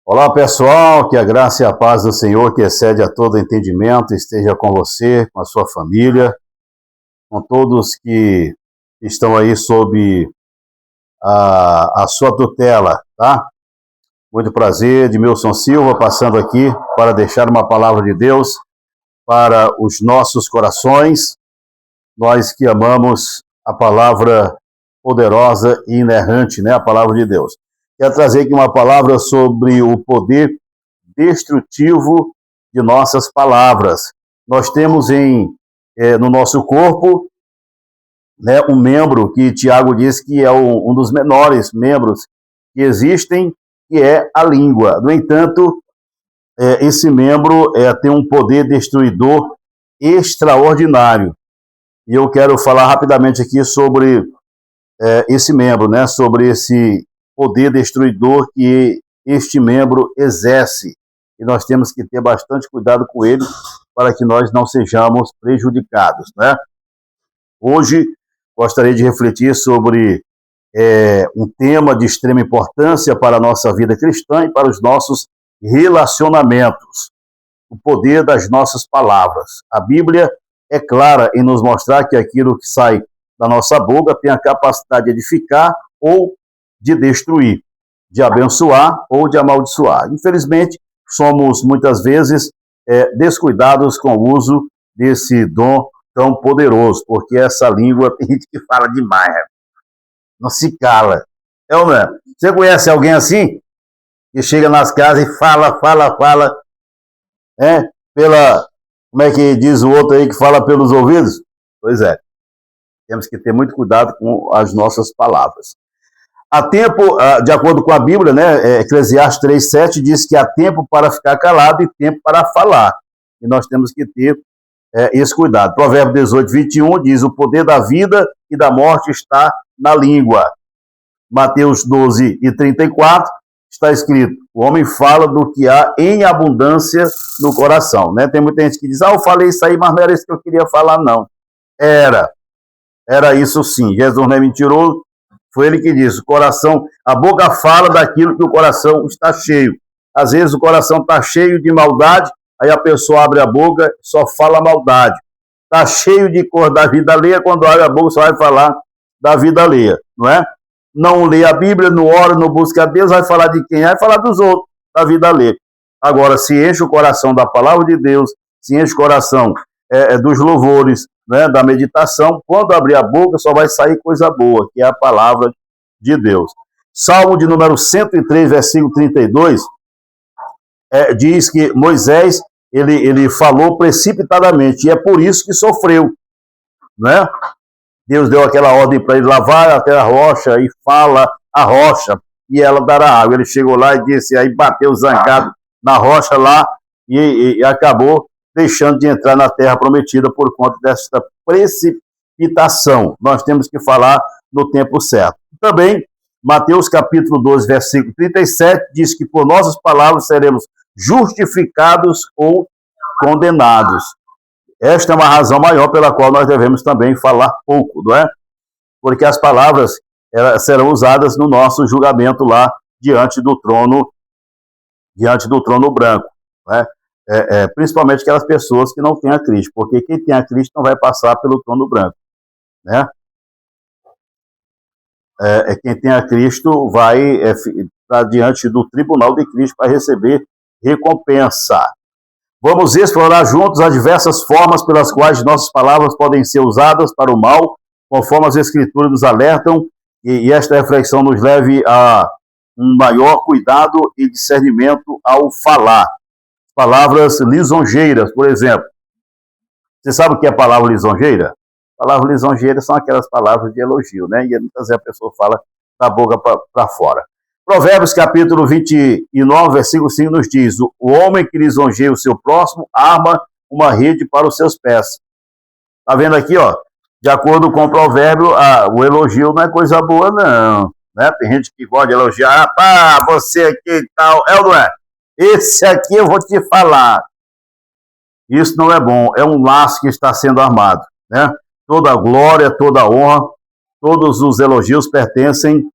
Olá pessoal, que a graça e a paz do Senhor, que excede a todo entendimento, esteja com você, com a sua família, com todos que estão aí sob a sua tutela, tá? Muito prazer, Edmilson Silva, passando aqui para deixar uma palavra de Deus para os nossos corações, nós que amamos a palavra poderosa e inerrante, né? A palavra de Deus. Quero trazer aqui uma palavra sobre o poder destrutivo de nossas palavras. Nós temos no nosso corpo, né, um membro que Tiago diz que é um dos menores membros que existem, que é a língua. No entanto, esse membro tem um poder destruidor extraordinário. E eu quero falar rapidamente aqui sobre esse membro, né, sobre esse poder destruidor que este membro exerce. E nós temos que ter bastante cuidado com ele para que nós não sejamos prejudicados, né? Hoje, gostaria de refletir sobre um tema de extrema importância para a nossa vida cristã e para os nossos relacionamentos. O poder das nossas palavras. A Bíblia é clara em nos mostrar que aquilo que sai da nossa boca tem a capacidade de edificar ou de destruir, de abençoar ou de amaldiçoar. Infelizmente, somos muitas vezes descuidados com o uso desse dom tão poderoso, porque essa língua tem gente que fala demais, né? Não se cala. É ou não é? Você conhece alguém assim? Que chega nas casas e fala, como é que diz o outro aí que fala pelos ouvidos? Pois é. Temos que ter muito cuidado com as nossas palavras. Há tempo, de acordo com a Bíblia, né, Eclesiastes 3:7 diz que há tempo para ficar calado e tempo para falar. E nós temos que ter esse cuidado. Provérbio 18:21 diz: o poder da vida e da morte está na língua. Mateus 12:34 está escrito: o homem fala do que há em abundância no coração. Né? Tem muita gente que diz: eu falei isso aí, mas não era isso que eu queria falar, não. Era isso sim. Jesus não é mentiroso. Foi ele que disse: o coração, a boca fala daquilo que o coração está cheio. Às vezes o coração está cheio de maldade, aí a pessoa abre a boca e só fala maldade. Está cheio de cor da vida alheia, quando abre a boca só vai falar da vida alheia, não é? Não lê a Bíblia, não ora, não busca a Deus, vai falar de quem? Vai falar dos outros, da vida alheia. Agora, se enche o coração da palavra de Deus, se enche o coração dos louvores, né, da meditação, quando abrir a boca só vai sair coisa boa, que é a palavra de Deus. Salmo de número 103, versículo 32, diz que Moisés, ele falou precipitadamente, e é por isso que sofreu, né? Deus deu aquela ordem para ele lavar até a rocha e fala a rocha, e ela dará água. Ele chegou lá e disse, aí bateu zangado na rocha lá e acabou deixando de entrar na terra prometida por conta desta precipitação. Nós temos que falar no tempo certo. Também, Mateus capítulo 12, versículo 37, diz que por nossas palavras seremos justificados ou condenados. Esta é uma razão maior pela qual nós devemos também falar pouco, não é? Porque as palavras serão usadas no nosso julgamento lá diante do trono branco, não é? Principalmente aquelas pessoas que não têm a Cristo, porque quem tem a Cristo não vai passar pelo trono branco, né? Quem tem a Cristo vai para diante do tribunal de Cristo para receber recompensa. Vamos explorar juntos as diversas formas pelas quais nossas palavras podem ser usadas para o mal, conforme as Escrituras nos alertam, e esta reflexão nos leve a um maior cuidado e discernimento ao falar. Palavras lisonjeiras, por exemplo. Você sabe o que é palavra lisonjeira? Palavras lisonjeiras são aquelas palavras de elogio, né? E muitas vezes a pessoa fala da boca para fora. Provérbios capítulo 29, versículo 5 nos diz: o homem que lisonjeia o seu próximo arma uma rede para os seus pés. Tá vendo aqui, ó? De acordo com o provérbio, o elogio não é coisa boa, não. Né? Tem gente que gosta de elogiar, você aqui e tal, ou não é? Esse aqui eu vou te falar. Isso não é bom, é um laço que está sendo armado, né? Toda a glória, toda a honra, todos os elogios pertencem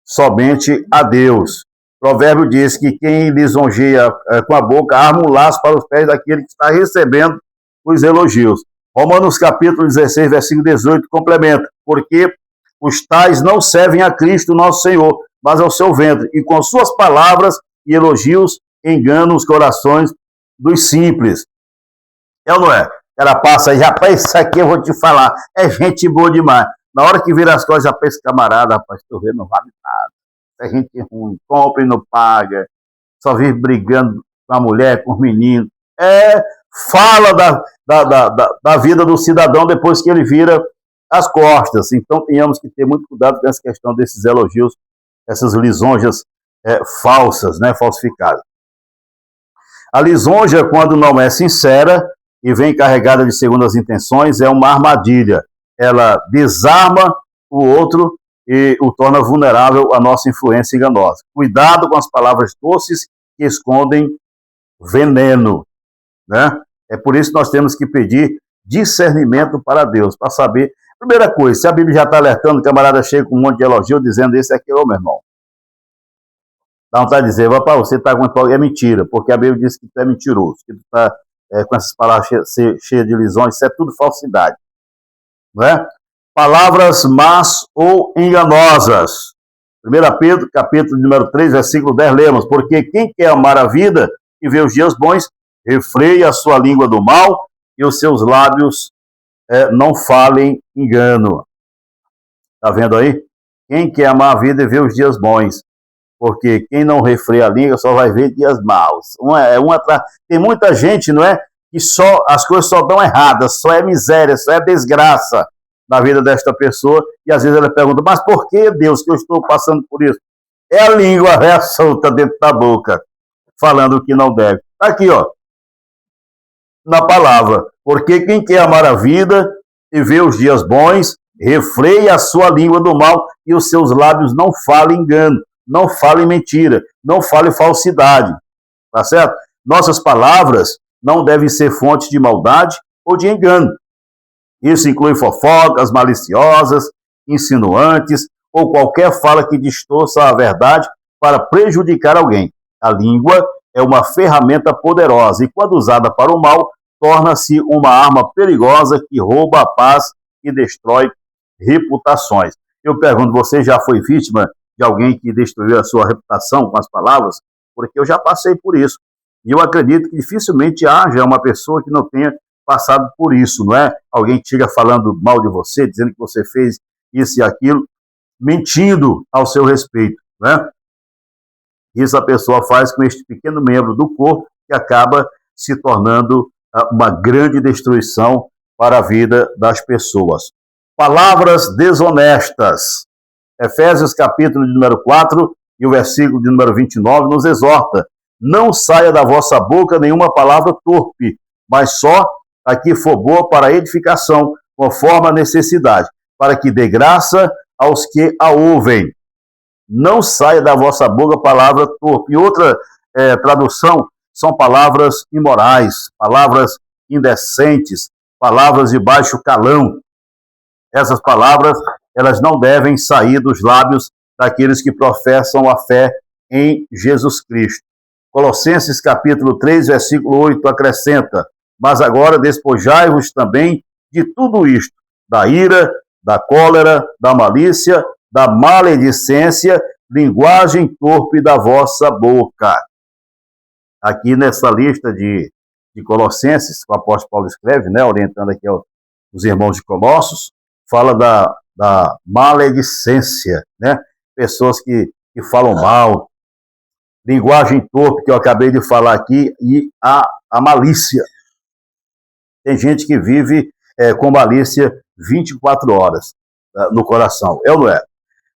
somente a Deus. Provérbio diz que quem lisonjeia com a boca arma um laço para os pés daquele que está recebendo os elogios. Romanos capítulo 16, versículo 18, complementa, porque os tais não servem a Cristo nosso Senhor, mas ao seu ventre, e com suas palavras e elogios enganam os corações dos simples. É ou não é? Ela passa aí, rapaz, isso aqui eu vou te falar, é gente boa demais. Na hora que vira as coisas, já pensa, camarada, rapaz, tu vê, não vale nada. É gente ruim, compra e não paga, só vive brigando com a mulher, com os meninos. Fala da vida do cidadão depois que ele vira as costas. Então, tenhamos que ter muito cuidado com essa questão desses elogios, essas lisonjas falsas, né, falsificadas. A lisonja, quando não é sincera e vem carregada de segundas intenções, é uma armadilha. Ela desarma o outro e o torna vulnerável à nossa influência enganosa. Cuidado com as palavras doces que escondem veneno, né? É por isso que nós temos que pedir discernimento para Deus, para saber. Primeira coisa, se a Bíblia já está alertando, o camarada chega com um monte de elogio, dizendo, esse aqui é o meu irmão. Dá vontade de dizer, rapaz, você está com... É mentira, porque a Bíblia diz que tu é mentiroso, que tu está com essas palavras cheias de lisões, isso é tudo falsidade. Não é? Palavras más ou enganosas. 1 Pedro, capítulo número 3, versículo 10, lemos, porque quem quer amar a vida e ver os dias bons, refreia a sua língua do mal e os seus lábios não falem engano. Está vendo aí? Quem quer amar a vida e ver os dias bons, porque quem não refreia a língua só vai ver dias maus. Tem muita gente, não é? Que as coisas só dão erradas, só é miséria, só é desgraça na vida desta pessoa, e às vezes ela pergunta, mas por que, Deus, que eu estou passando por isso? É a língua solta dentro da boca, falando o que não deve. Está aqui, ó, na palavra, porque quem quer amar a vida e ver os dias bons, refreia a sua língua do mal e os seus lábios não falem engano, não falem mentira, não falem falsidade, tá certo? Nossas palavras não devem ser fonte de maldade ou de engano. Isso inclui fofocas maliciosas, insinuantes ou qualquer fala que distorça a verdade para prejudicar alguém. A língua é uma ferramenta poderosa e, quando usada para o mal, torna-se uma arma perigosa que rouba a paz e destrói reputações. Eu pergunto, você já foi vítima de alguém que destruiu a sua reputação com as palavras? Porque eu já passei por isso. E eu acredito que dificilmente haja uma pessoa que não tenha passado por isso, não é? Alguém que chega falando mal de você, dizendo que você fez isso e aquilo, mentindo ao seu respeito, né? Isso a pessoa faz com este pequeno membro do corpo que acaba se tornando uma grande destruição para a vida das pessoas. Palavras desonestas. Efésios capítulo de número 4 e o versículo de número 29 nos exorta: não saia da vossa boca nenhuma palavra torpe, mas só a que for boa para a edificação, conforme a necessidade, para que dê graça aos que a ouvem. Não saia da vossa boca palavra torpe. E outra tradução são palavras imorais, palavras indecentes, palavras de baixo calão. Essas palavras, elas não devem sair dos lábios daqueles que professam a fé em Jesus Cristo. Colossenses capítulo 3, versículo 8 acrescenta: mas agora despojai-vos também de tudo isto, da ira, da cólera, da malícia, da maledicência, linguagem torpe da vossa boca. Aqui nessa lista de Colossenses, que o apóstolo Paulo escreve, né, orientando aqui os irmãos de Colossos, fala da maledicência, né? Pessoas que falam mal, linguagem torpe, que eu acabei de falar aqui, e a malícia. Tem gente que vive com malícia 24 horas no coração, é ou não é?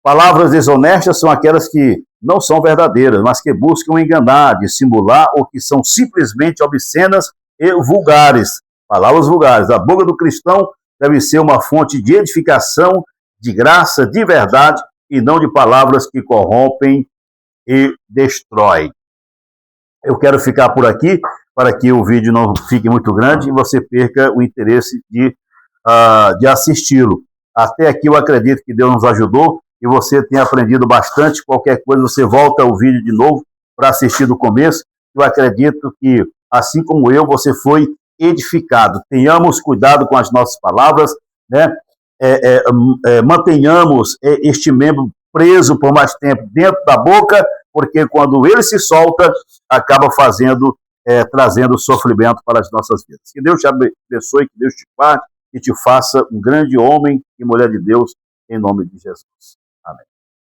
Palavras desonestas são aquelas que não são verdadeiras, mas que buscam enganar, dissimular, ou que são simplesmente obscenas e vulgares. Palavras vulgares. A boca do cristão deve ser uma fonte de edificação, de graça, de verdade, e não de palavras que corrompem e destroem. Eu quero ficar por aqui, para que o vídeo não fique muito grande e você perca o interesse de assisti-lo. Até aqui eu acredito que Deus nos ajudou e você tenha aprendido bastante. Qualquer coisa, você volta o vídeo de novo para assistir do começo. Eu acredito que, assim como eu, você foi edificado. Tenhamos cuidado com as nossas palavras, né? Mantenhamos este membro preso por mais tempo dentro da boca, porque quando ele se solta, acaba trazendo sofrimento para as nossas vidas. Que Deus te abençoe, que Deus te guarde e te faça um grande homem e mulher de Deus, em nome de Jesus.